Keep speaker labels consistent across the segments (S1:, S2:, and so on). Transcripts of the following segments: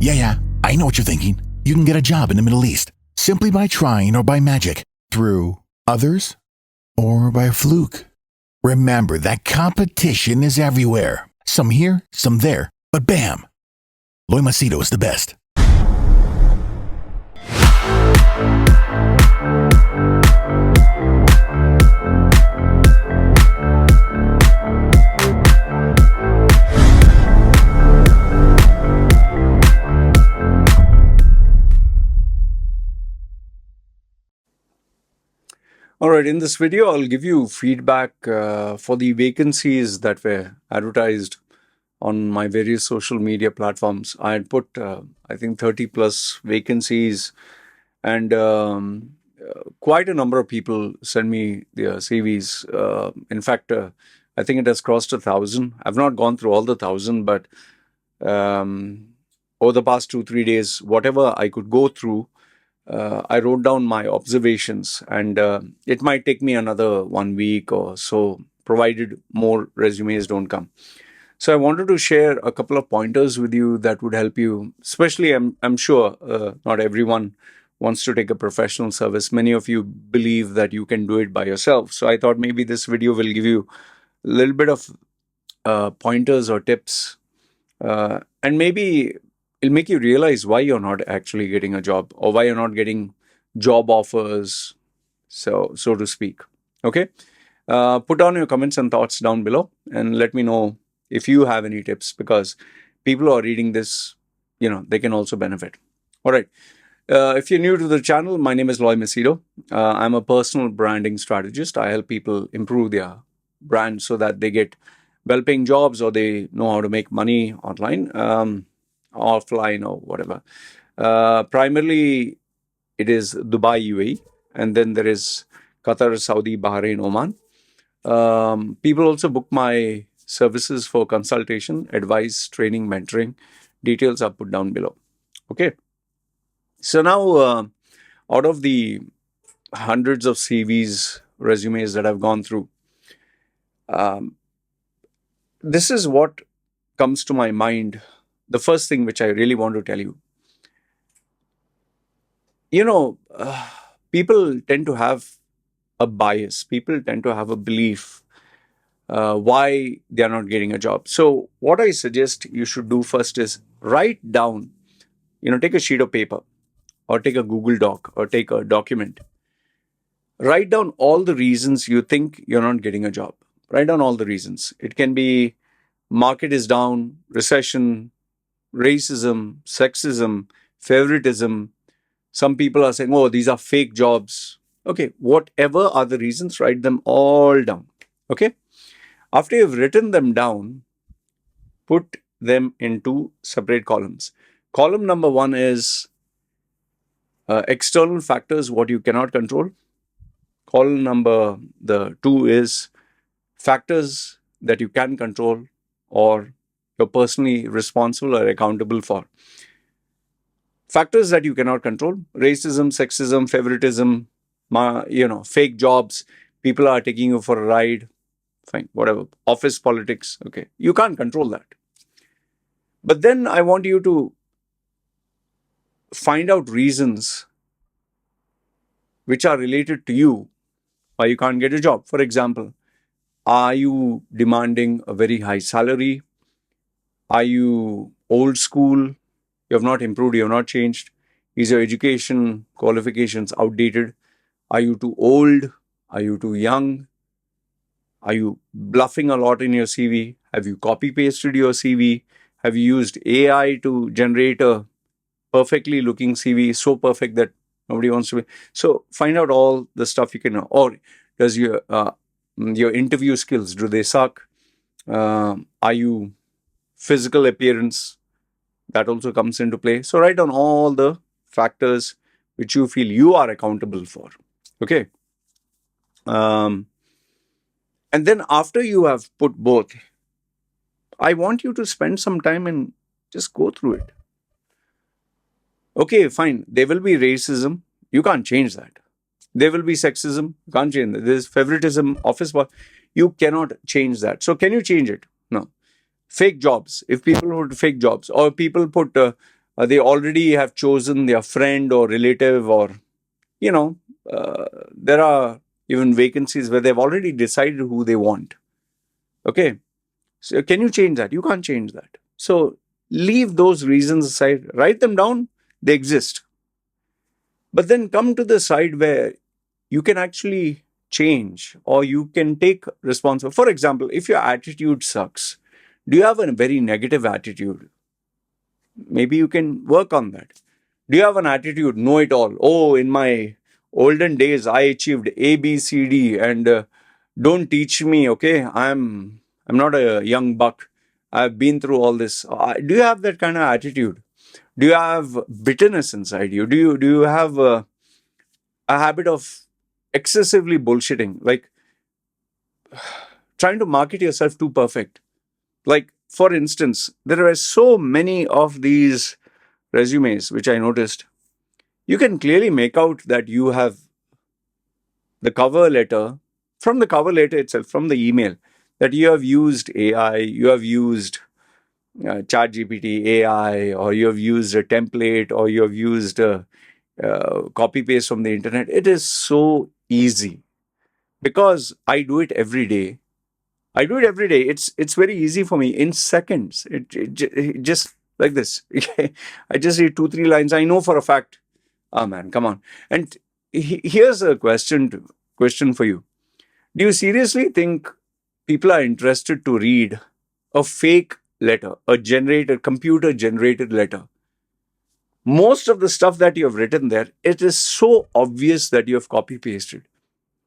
S1: Yeah, I know what you're thinking. You can get a job in the Middle East simply by trying or by magic, through others, or by a fluke. Remember that competition is everywhere. Some here, some there, but bam! Loy Machedo is the best.
S2: All right, in this video, I'll give you feedback for the vacancies that were advertised on my various social media platforms. I had put, I think, 30 plus vacancies, and quite a number of people send me their CVs. In fact, I think it has crossed 1,000. I've not gone through all the 1,000, but over the past 2-3 days, whatever I could go through, I wrote down my observations, and it might take me another 1 week or so, provided more resumes don't come. So I wanted to share a couple of pointers with you that would help you, especially I'm sure not everyone wants to take a professional service. Many of you believe that you can do it by yourself. So I thought maybe this video will give you a little bit of pointers or tips, and maybe it'll make you realize why you're not actually getting a job, or why you're not getting job offers, so to speak. Okay, put down your comments and thoughts down below, and let me know if you have any tips, because people who are reading this, they can also benefit. All right. If you're new to the channel, my name is Loy Machedo. I'm a personal branding strategist. I help people improve their brand so that they get well-paying jobs, or they know how to make money online, offline, or whatever. Primarily, it is Dubai, UAE, and then there is Qatar, Saudi, Bahrain, Oman. People also book my services for consultation, advice, training, mentoring. Details are put down below. Okay. So now, out of the hundreds of CVs, resumes that I've gone through, this is what comes to my mind. The first thing which I really want to tell you, people tend to have a bias. People tend to have a belief why they are not getting a job. So what I suggest you should do first is write down, take a sheet of paper, or take a Google Doc, or take a document. Write down all the reasons you think you're not getting a job. Write down all the reasons. It can be market is down, recession, racism, sexism, favoritism. Some people are saying, oh, these are fake jobs. Okay, whatever are the reasons, write them all down. Okay. After you've written them down, put them into separate columns. Column number 1 is external factors, what you cannot control. Column number 2 is factors that you can control, or you're personally responsible or accountable for. Factors that you cannot control: racism, sexism, favoritism, fake jobs, people are taking you for a ride, fine, whatever, office politics. Okay, you can't control that. But then I want you to find out reasons which are related to you why you can't get a job. For example, are you demanding a very high salary? Are you old school? You have not improved, you have not changed. Is your education qualifications outdated? Are you too old? Are you too young? Are you bluffing a lot in your CV? Have you copy-pasted your CV? Have you used AI to generate a perfectly looking CV, so perfect that nobody wants to be? So find out all the stuff you can know. Or does your interview skills, do they suck? Are you physical appearance? That also comes into play. So write down all the factors which you feel you are accountable for. Okay. And then after you have put both, I want you to spend some time and just go through it. Okay, fine. There will be racism. You can't change that. There will be sexism. You can't change that. There's favoritism, office work. You cannot change that. So can you change it? No. Fake jobs. If people put fake jobs, or people put they already have chosen their friend or relative, or, you know, there are even vacancies where they've already decided who they want. Okay. So can you change that? You can't change that. So leave those reasons aside, write them down, they exist. But then come to the side where you can actually change, or you can take responsibility. For example, if your attitude sucks, do you have a very negative attitude? Maybe you can work on that. Do you have an attitude, know it all? Oh, in my olden days, I achieved A, B, C, D, and don't teach me. Okay, I'm not a young buck. I've been through all this. Do you have that kind of attitude? Do you have bitterness inside you? Do you have a habit of excessively bullshitting, like trying to market yourself too perfect? Like, for instance, there were so many of these resumes which I noticed. You can clearly make out that you have the cover letter, from the cover letter itself, from the email, that you have used AI, you have used ChatGPT AI, or you have used a template, or you have used a copy paste from the internet. It is so easy because I do it every day. I do it every day. It's very easy for me. In seconds, it just like this. I just read 2 3 lines. I know for a fact. Oh man, come on. And here's a question for you. Do you seriously think people are interested to read a fake letter, a generated, computer generated letter? Most of the stuff that you have written there, it is so obvious that you have copy pasted.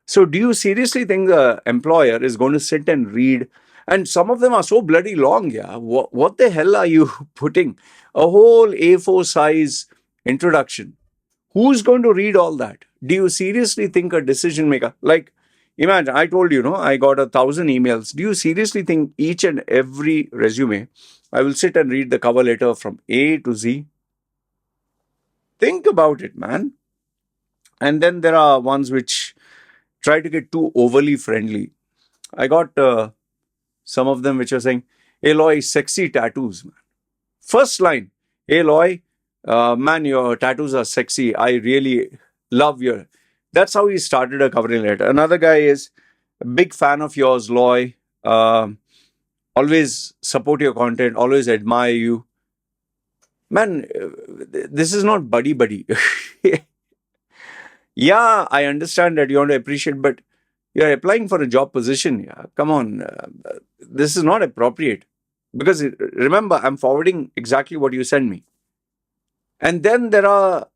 S2: So, do you seriously think the employer is going to sit and read? And some of them are so bloody long, yeah. What the hell are you putting? A whole A4 size introduction. Who's going to read all that? Do you seriously think a decision maker, like, imagine, I told you, no, I got 1,000 emails. Do you seriously think each and every resume, I will sit and read the cover letter from A to Z? Think about it, man. And then there are ones which try to get too overly friendly. I got some of them which are saying, "Hey, Loy, sexy tattoos, man." First line, "Hey, Loy, man, your tattoos are sexy. I really love your." That's how he started a covering letter. Another guy is a big fan of yours, Loy. Always support your content. Always admire you, man. This is not buddy buddy. Yeah, I understand that you want to appreciate, but you're applying for a job position. Yeah, come on. This is not appropriate. Because remember, I'm forwarding exactly what you send me. And then there are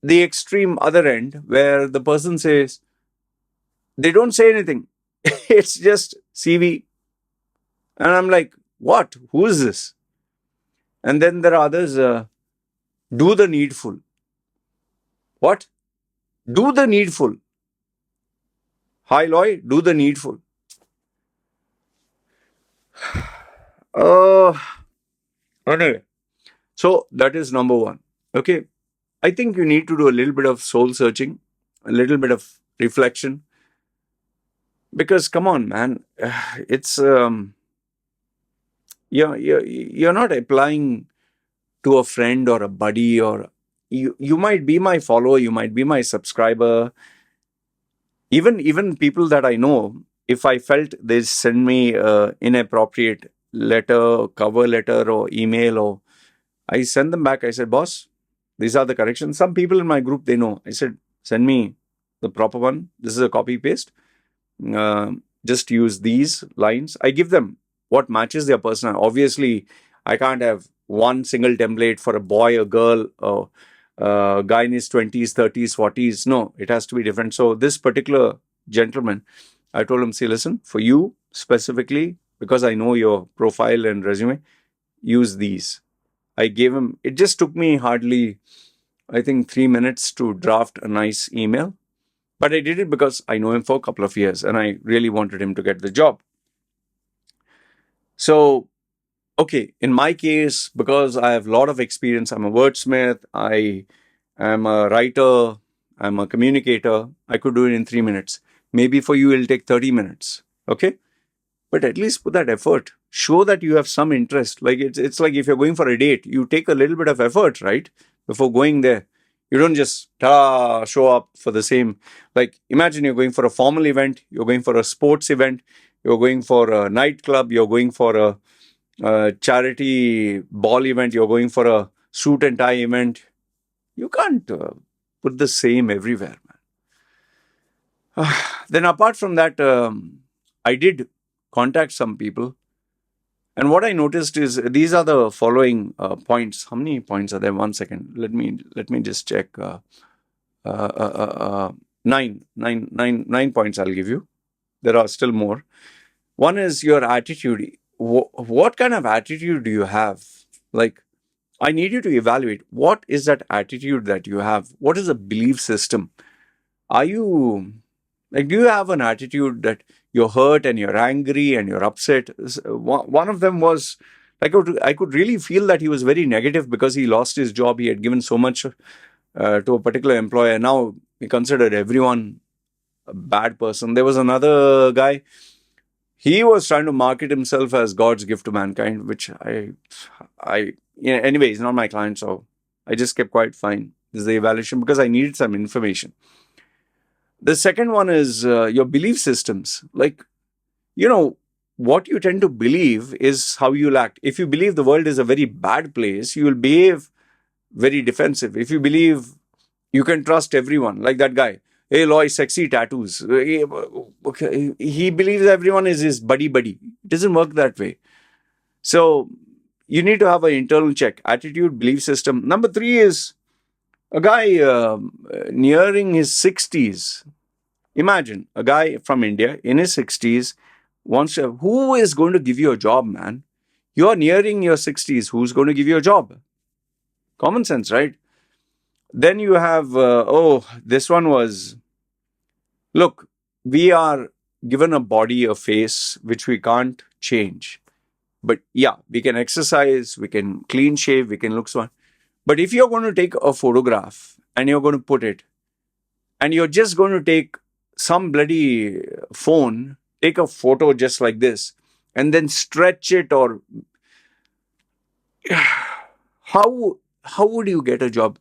S2: the extreme other end where the person says, they don't say anything. It's just CV. And I'm like, what? Who is this? And then there are others, do the needful. What? Do the needful. Hi, Loy, do the needful. Uh, anyway, so that is number one. Okay. I think you need to do a little bit of soul searching, a little bit of reflection. Because come on, man, it's you're not applying to a friend or a buddy, or you might be my follower, you might be my subscriber. Even people that I know, if I felt they send me inappropriate letter, cover letter, or email, or I send them back. I said, boss, these are the corrections. Some people in my group, they know. I said, send me the proper one. This is a copy paste. Uh, just use these lines. I give them what matches their personality. Obviously, I can't have one single template for a boy, a girl, a guy in his 20s, 30s, 40s. No, it has to be different. So this particular gentleman, I told him, see, listen, for you specifically, because I know your profile and resume, use these. I gave him, it just took me hardly, I think, 3 minutes to draft a nice email. But I did it because I know him for a couple of years and I really wanted him to get the job. So, okay, in my case, because I have a lot of experience, I'm a wordsmith, I am a writer, I'm a communicator, I could do it in 3 minutes. Maybe for you, it'll take 30 minutes. Okay? but at least put that effort. Show that you have some interest. Like it's like if you're going for a date, you take a little bit of effort, right? Before going there. You don't just show up for the same. Like imagine you're going for a formal event, you're going for a sports event, you're going for a nightclub, you're going for a charity ball event, you're going for a suit and tie event. You can't put the same everywhere, man. Then apart from that, I did contact some people, and what I noticed is these are the following points. How many points are there? 1 second. Let me just check. Uh, uh, uh, uh, nine points I'll give you. There are still more. One is your attitude. What kind of attitude do you have? Like, I need you to evaluate what is that attitude that you have? What is a belief system? Are you like, do you have an attitude that you're hurt and you're angry and you're upset? One of them was I could really feel that he was very negative because he lost his job. He had given so much to a particular employer. Now he considered everyone a bad person. There was another guy. He was trying to market himself as God's gift to mankind, which yeah, anyway, he's not my client, so I just kept quite fine. This is the evaluation because I needed some information. The second one is your belief systems. Like, what you tend to believe is how you'll act. If you believe the world is a very bad place, you will behave very defensive. If you believe you can trust everyone, like that guy, hey, Loy, sexy tattoos. Okay, he believes everyone is his buddy. It doesn't work that way. So you need to have an internal check, attitude, belief system. Number 3 is a guy nearing his 60s. Imagine a guy from India in his 60s wants to, who is going to give you a job, man? You're nearing your 60s. Who's going to give you a job? Common sense, right? Then you have, this one was, look, we are given a body, a face, which we can't change. But yeah, we can exercise, we can clean shave, we can look smart. But if you're going to take a photograph and you're going to put it, and you're just going to take some bloody phone, take a photo just like this, and then stretch it, or how would you get a job?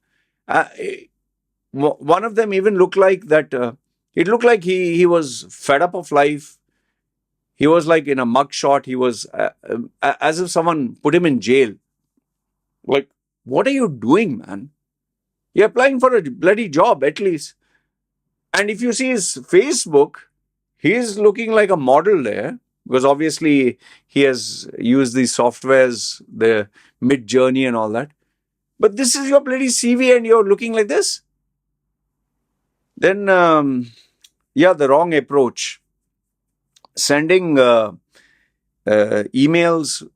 S2: Uh, One of them even looked like that. It looked like he was fed up of life. He was like in a mug shot. He was as if someone put him in jail. Like, what are you doing, man? You're applying for a bloody job at least. And if you see his Facebook, he's looking like a model there because obviously he has used these softwares, the Mid Journey and all that. But this is your bloody CV and you're looking like this. Then, the wrong approach. Sending emails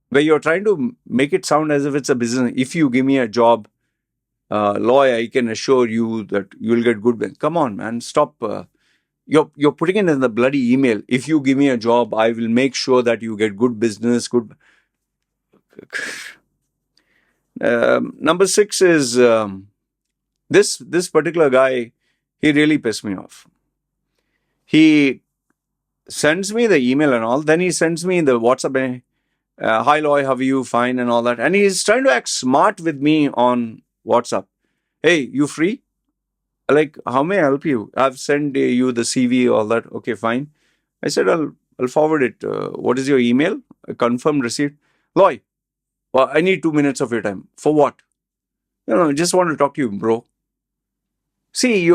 S2: where you're trying to make it sound as if it's a business. If you give me a job, Loy, I can assure you that you'll get good. Come on, man, stop. You're putting it in the bloody email. If you give me a job, I will make sure that you get good business. Good. Number 6 is this particular guy. He really pissed me off. He sends me the email and all. Then he sends me the WhatsApp. Hi Loy, how are you? Fine and all that. And he's trying to act smart with me on WhatsApp. Hey, you free? Like, how may I help you? I've sent you the CV, all that. Okay, fine. I said, I'll forward it. What is your email? Confirmed receipt. Loy, well, I need 2 minutes of your time. For what? Just want to talk to you, bro. See,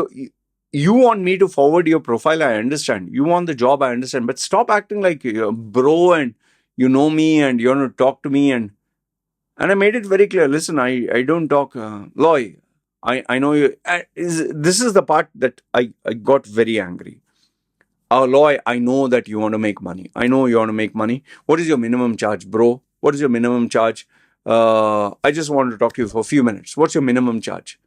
S2: you want me to forward your profile, I understand. You want the job, I understand. But stop acting like you're bro and you know me and you want to talk to me. And I made it very clear. Listen, I don't talk. Loy, I know you. This is the part that I got very angry. Loy, I know that you want to make money. I know you want to make money. What is your minimum charge, bro? What is your minimum charge? I just wanted to talk to you for a few minutes. What's your minimum charge?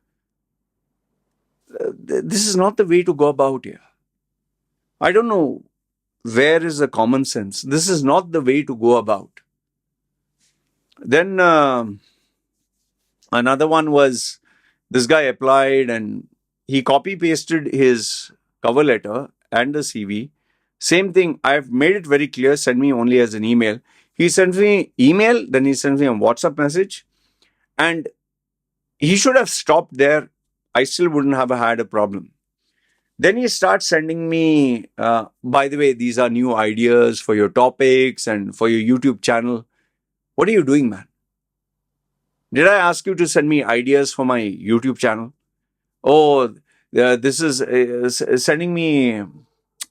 S2: This is not the way to go about here. I don't know where is the common sense. This is not the way to go about. Then another one was this guy applied and he copy pasted his cover letter and the CV, Same thing, I've made it very clear, send me only as an email. He sends me email, then he sends me a WhatsApp message, and he should have stopped there. I still wouldn't have had a problem. Then he starts sending me, by the way, these are new ideas for your topics and for your YouTube channel. What are you doing, man? Did I ask you to send me ideas for my YouTube channel? Oh, this is sending me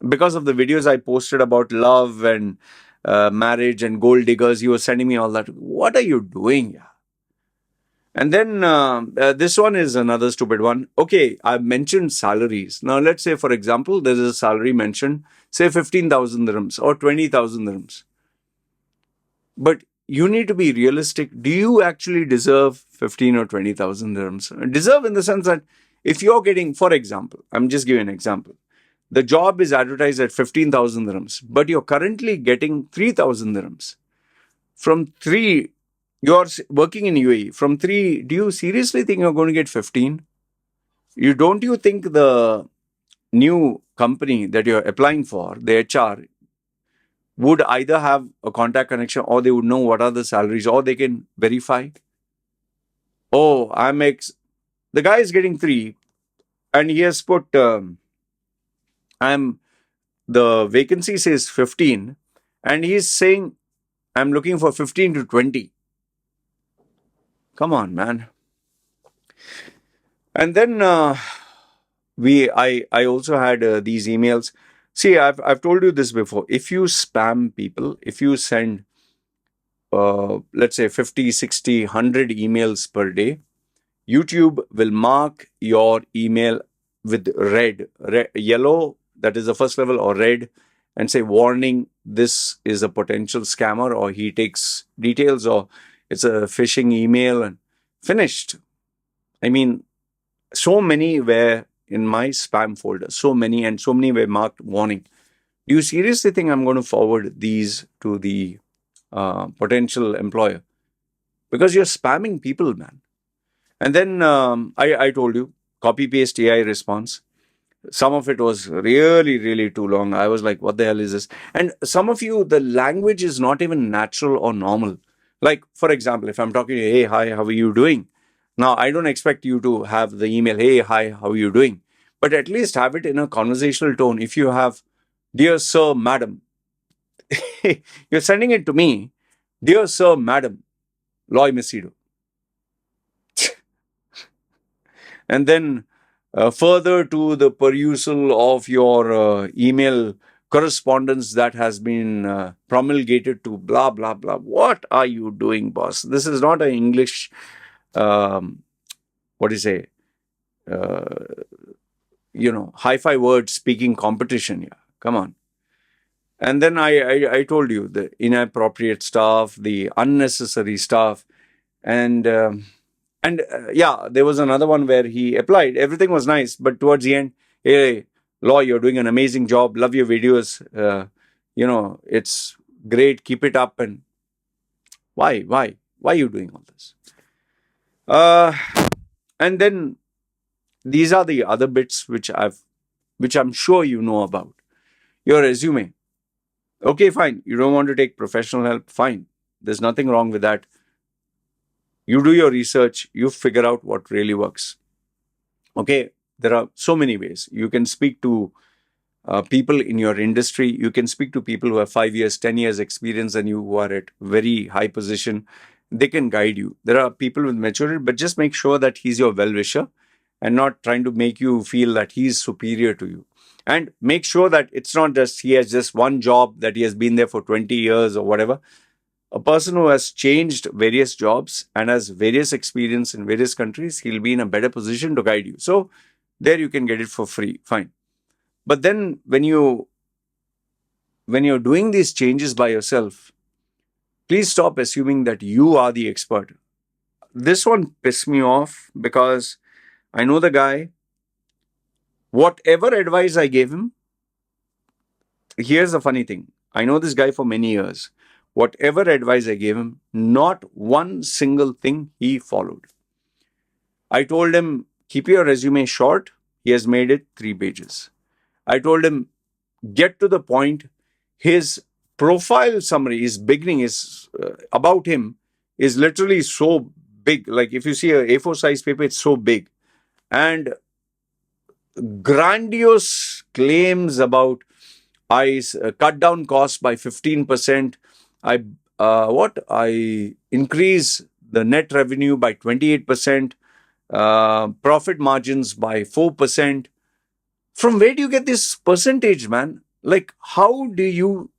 S2: because of the videos I posted about love and marriage and gold diggers. You were sending me all that. What are you doing? Yeah. And then this one is another stupid one. Okay, I've mentioned salaries. Now, let's say, for example, there's a salary mentioned, say 15,000 dirhams or 20,000 dirhams. But you need to be realistic. Do you actually deserve 15 or 20,000 dirhams? Deserve in the sense that if you're getting, for example, I'm just giving an example. The job is advertised at 15,000 dirhams, but you're currently getting 3,000 dirhams. From 3, you're working in UAE. From 3, do you seriously think you're going to get 15? Don't you think the new company that you're applying for, the HR, would either have a contact connection or they would know what are the salaries or they can verify? Oh, the guy is getting 3 and he has put, the vacancy says 15 and he's saying, I'm looking for 15 to 20. Come on, man. And then I also had these emails. See, I've told you this before. If you spam people, if you send let's say 50, 60, 100 emails per day, YouTube will mark your email with red, yellow, that is the first level, or red, and say, warning, this is a potential scammer, or he takes details, or it's a phishing email, and finished. I mean, so many were in my spam folder, so many, and so many were marked warning. Do you seriously think I'm going to forward these to the potential employer? Because you're spamming people, man. And then I told you, copy paste AI response. Some of it was really, really too long. I was like, what the hell is this? And some of you, the language is not even natural or normal. Like, for example, if I'm talking to you, hey, hi, how are you doing? Now, I don't expect you to have the email, hey, hi, how are you doing? But at least have it in a conversational tone. If you have, dear sir, madam, you're sending it to me, dear sir, madam, Loy Machedo. And then further to the perusal of your email correspondence that has been promulgated to blah, blah, blah. What are you doing, boss? This is not an English, what do you say, hi-fi word speaking competition. Yeah, come on. And then I told you the inappropriate stuff, the unnecessary stuff, and yeah, there was another one where he applied. Everything was nice, but towards the end, hey, Loy, you're doing an amazing job. Love your videos. It's great. Keep it up. And why are you doing all this? And then these are the other bits which I'm sure you know about. Your resume. Okay, fine. You don't want to take professional help. Fine. There's nothing wrong with that. You do your research. You figure out what really works. Okay, there are so many ways. You can speak to people in your industry. You can speak to people who have 5 years, 10 years experience than you, who are at very high position. They can guide you. There are people with maturity, but just make sure that he's your well-wisher and not trying to make you feel that he's superior to you. And make sure that it's not just he has just one job, that he has been there for 20 years or whatever. A person who has changed various jobs and has various experience in various countries, he'll be in a better position to guide you. So there you can get it for free. Fine. But then when you're doing these changes by yourself, please stop assuming that you are the expert. This one pissed me off because I know the guy. Whatever advice I gave him, here's the funny thing. I know this guy for many years. Whatever advice I gave him, not one single thing he followed. I told him, keep your resume short. He has made it 3 pages. I told him, get to the point. His profile summary, his beginning is about him is literally so big. Like if you see a A4 size paper, it's so big. And grandiose claims about I cut down costs by 15%. I increase the net revenue by 28%. Profit margins by 4%. From where do you get this percentage, man? Like, how do you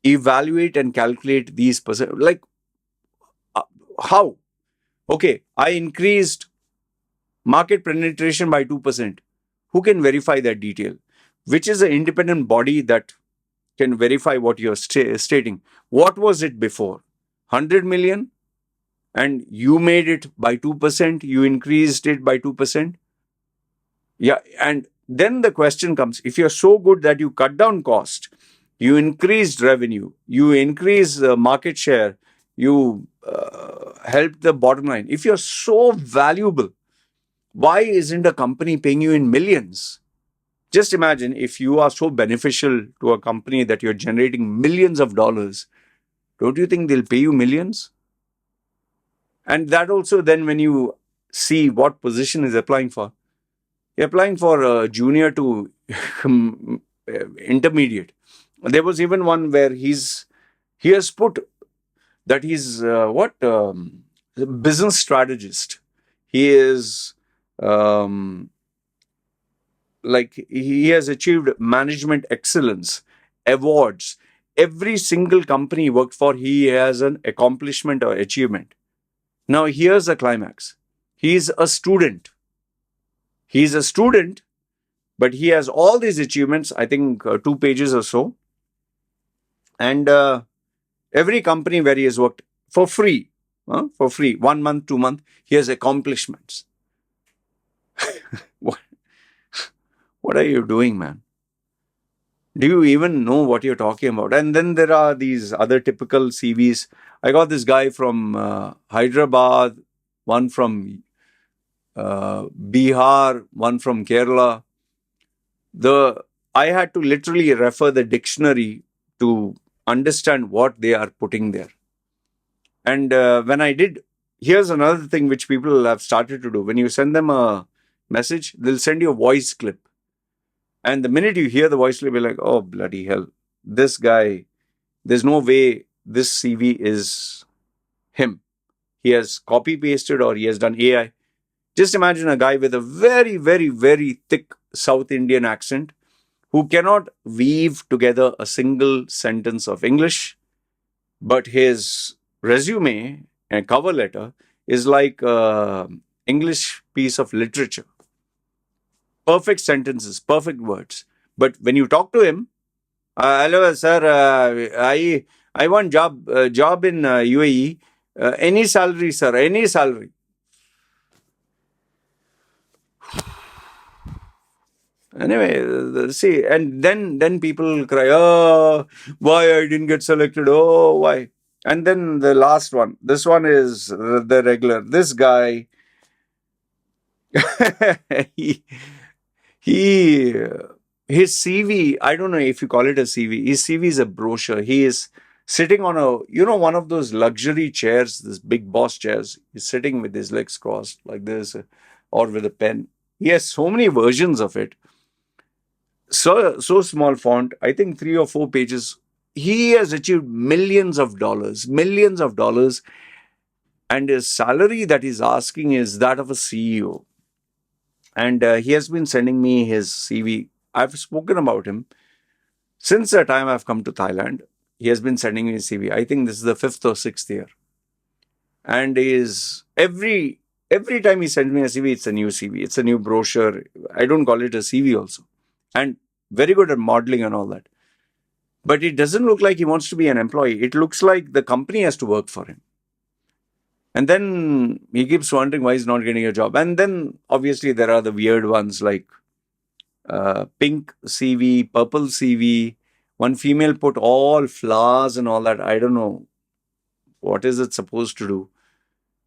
S2: evaluate and calculate these percent? Like, uh, how? Okay, I increased market penetration by 2%. Who can verify that detail? Which is an independent body that can verify what you're stating? What was it before? 100 million? And you made it by 2%, you increased it by 2%. Yeah, and then the question comes, if you're so good that you cut down cost, you increased revenue, you increase market share, you help the bottom line. If you're so valuable, why isn't a company paying you in millions? Just imagine if you are so beneficial to a company that you're generating millions of dollars, don't you think they'll pay you millions? And that also, then when you see what position is applying for, you're applying for a junior to intermediate. There was even one where he has put that he's business strategist. He is like he has achieved management excellence awards. Every single company he worked for, he has an accomplishment or achievement. Now here's the climax. He's a student. He's a student, but he has all these achievements, I think 2 pages or so. And every company where he has worked for free, 1 month, 2 month, he has accomplishments. what, what are you doing, man? Do you even know what you're talking about? And then there are these other typical CVs. I got this guy from Hyderabad, one from Bihar, one from Kerala. I had to literally refer the dictionary to understand what they are putting there. And when I did, here's another thing which people have started to do. When you send them a message, they'll send you a voice clip. And the minute you hear the voice clip, you're like, oh, bloody hell. This guy, there's no way this CV is him. He has copy pasted or he has done AI. Just imagine a guy with a very, very, very thick South Indian accent who cannot weave together a single sentence of English, but his resume and cover letter is like an English piece of literature. Perfect sentences, perfect words. But when you talk to him, hello, sir, I want job in UAE. Any salary, sir, any salary. Anyway, see, and then people cry, oh, why I didn't get selected? Oh, why? And then the last one. This one is the regular. This guy, he, he, his CV. I don't know if you call it a CV. His CV is a brochure. He is sitting on one of those luxury chairs, this big boss chairs. He's sitting with his legs crossed like this, or with a pen. He has so many versions of it. So small font, I think 3 or 4 pages. He has achieved millions of dollars, and his salary that he's asking is that of a CEO. And he has been sending me his CV. I've spoken about him since the time I've come to Thailand. He has been sending me his CV. I think this is the 5th or 6th year. And every time he sends me a CV, it's a new CV. It's a new brochure. I don't call it a CV also. And very good at modeling and all that. But it doesn't look like he wants to be an employee. It looks like the company has to work for him. And then he keeps wondering why he's not getting a job. And then obviously there are the weird ones like pink CV, purple CV. One female put all flowers and all that. I don't know. What is it supposed to do?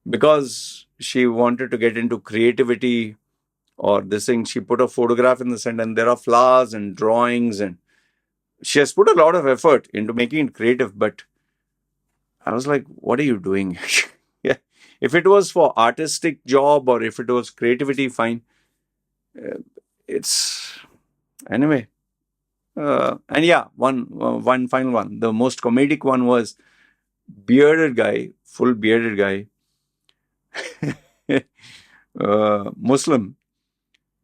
S2: Because she wanted to get into creativity or this thing, she put a photograph in the center and there are flowers and drawings and She has put a lot of effort into making it creative, but I was like, what are you doing? Yeah. If it was for artistic job or if it was creativity, fine. It's anyway. And yeah, one final one. The most comedic one was bearded guy, full bearded guy, Muslim,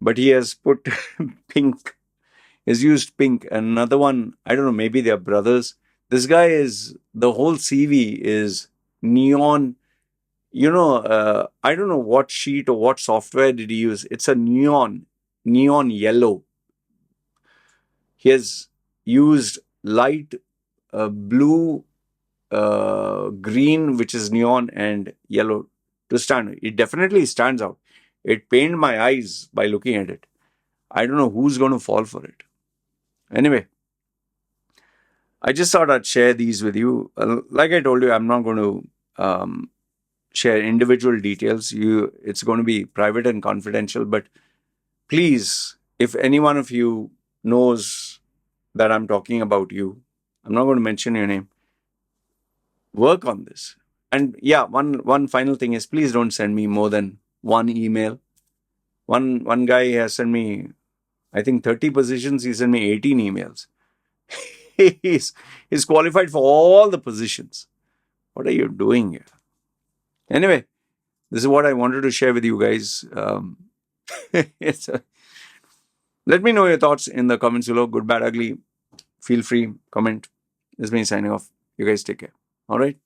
S2: but he has put pink. Has used pink. Another one, I don't know. Maybe they're brothers. This guy is the whole CV is neon. I don't know what sheet or what software did he use. It's a neon yellow. He has used light blue, green, which is neon, and yellow to stand. It definitely stands out. It pained my eyes by looking at it. I don't know who's going to fall for it. Anyway, I just thought I'd share these with you. Like I told you, I'm not going to share individual details. It's going to be private and confidential. But please, if any one of you knows that I'm talking about you, I'm not going to mention your name. Work on this. And yeah, one final thing is, please don't send me more than one email. One guy has sent me, I think 30 positions. He sent me 18 emails. he's qualified for all the positions. What are you doing here? Anyway, this is what I wanted to share with you guys. Let me know your thoughts in the comments below. Good, bad, ugly. Feel free, comment. This is me signing off. You guys take care. All right.